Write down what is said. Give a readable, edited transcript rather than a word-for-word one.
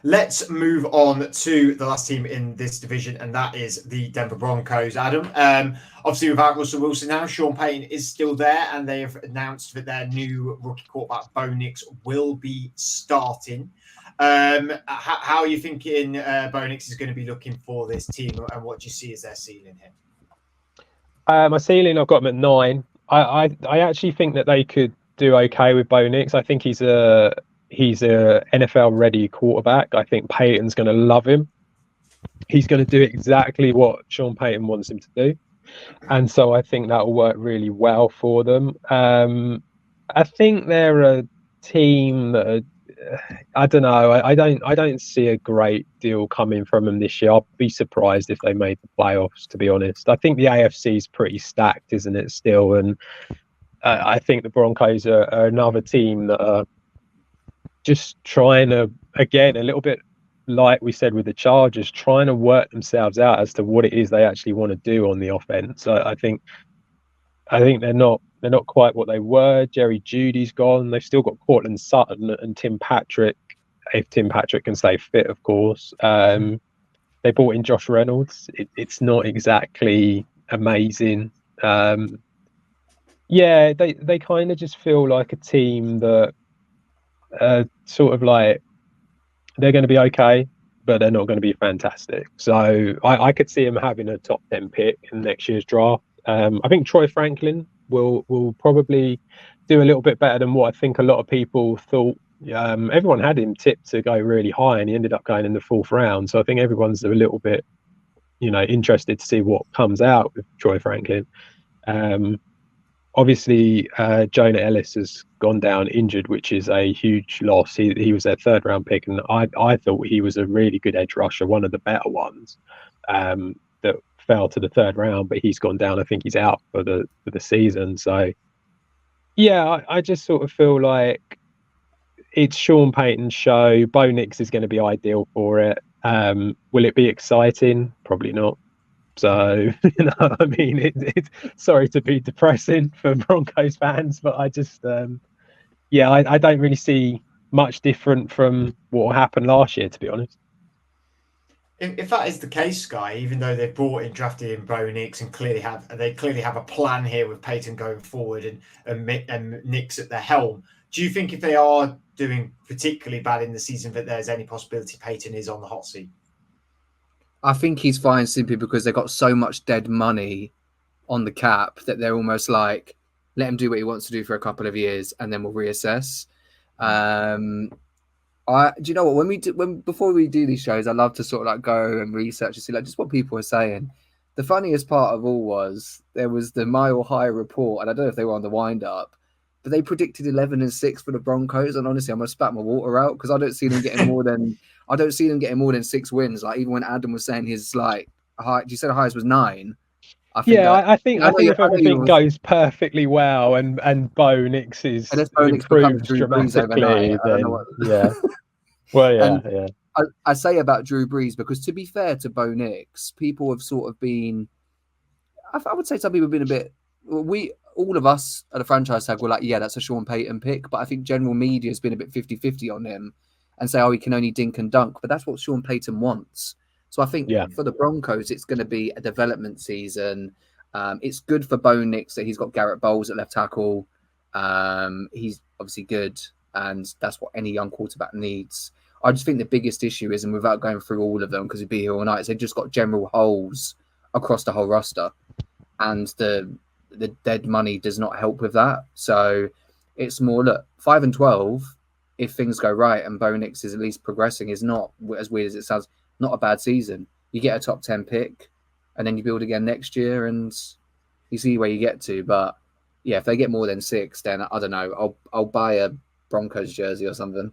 Let's move on to the last team in this division, and that is the Denver Broncos, Adam. Obviously, without Russell Wilson now, Sean Payton is still there, and they have announced that their new rookie quarterback, Bo Nix, will be starting. How are you thinking Bo Nix is going to be looking for this team, and what do you see as their ceiling here? My ceiling, I've got them at 9. I actually think that they could do okay with Bo Nix. I think he's a NFL ready quarterback. I think Payton's going to love him. He's going to do exactly what Sean Payton wants him to do, and so I think that will work really well for them. I think they're a team that I don't know. I don't see a great deal coming from them this year. I'll be surprised if they made the playoffs, to be honest. I think the AFC is pretty stacked, isn't it, still? And I think the Broncos are another team that are just trying to, again, a little bit like we said with the Chargers, trying to work themselves out as to what it is they actually want to do on the offense. I think they're not quite what they were. Jerry Judy's gone. They've still got Cortland Sutton and Tim Patrick, if Tim Patrick can stay fit, of course. They brought in Josh Reynolds. It's not exactly amazing. Yeah, they kind of just feel like a team that sort of like they're going to be okay, but they're not going to be fantastic. So I could see them having a top 10 pick in next year's draft. I think Troy Franklin will probably do a little bit better than what I think a lot of people thought. Everyone had him tipped to go really high, and he ended up going in the 4th round. So I think everyone's a little bit, interested to see what comes out with Troy Franklin. Obviously, Jonah Ellis has gone down injured, which is a huge loss. He was their 3rd round pick, and I thought he was a really good edge rusher, one of the better ones that fell to the 3rd round, but he's gone down. I think he's out for the season. So, yeah, I just sort of feel like it's Sean Payton's show. Bo Nix is going to be ideal for it. Will it be exciting? Probably not. So, I mean, it's sorry to be depressing for Broncos fans, but I just, I don't really see much different from what happened last year, to be honest. If that is the case, Sky, even though they've drafted in Bo Nix and clearly have a plan here with Payton going forward and Nix at the helm, do you think if they are doing particularly bad in the season that there's any possibility Payton is on the hot seat? I think he's fine simply because they've got so much dead money on the cap that they're almost like, let him do what he wants to do for a couple of years and then we'll reassess. Do you know what? Before we do these shows, I love to sort of like go and research and see like just what people are saying. The funniest part of all was there was the Mile High report, and I don't know if they were on the wind up, but they predicted 11-6 for the Broncos. And honestly, I'm gonna spat my water out because I don't see them getting more than 6 wins. Like even when Adam was saying his like high, you said the highest was 9. I think if everything goes perfectly well and Bo Nix is improved dramatically, then yeah. I say about Drew Brees because to be fair to Bo Nix, people have sort of been. I would say some people have been a bit. All of us at the franchise tag were like, yeah, that's a Sean Payton pick, but I think general media has been a bit 50-50 on him and say, oh, he can only dink and dunk, but that's what Sean Payton wants. So I think for the Broncos, it's going to be a development season. It's good for Bo Nix that he's got Garrett Bowles at left tackle. He's obviously good, and that's what any young quarterback needs. I just think the biggest issue is, and without going through all of them, because we'd be here all night, is they've just got general holes across the whole roster. And the dead money does not help with that. So it's more, look, 5-12, if things go right and Bo Nix is at least progressing, is not, as weird as it sounds, not a bad season. You get a top 10 pick and then you build again next year and you see where you get to. But yeah, if they get more than 6, then I don't know. I'll buy a Broncos jersey or something.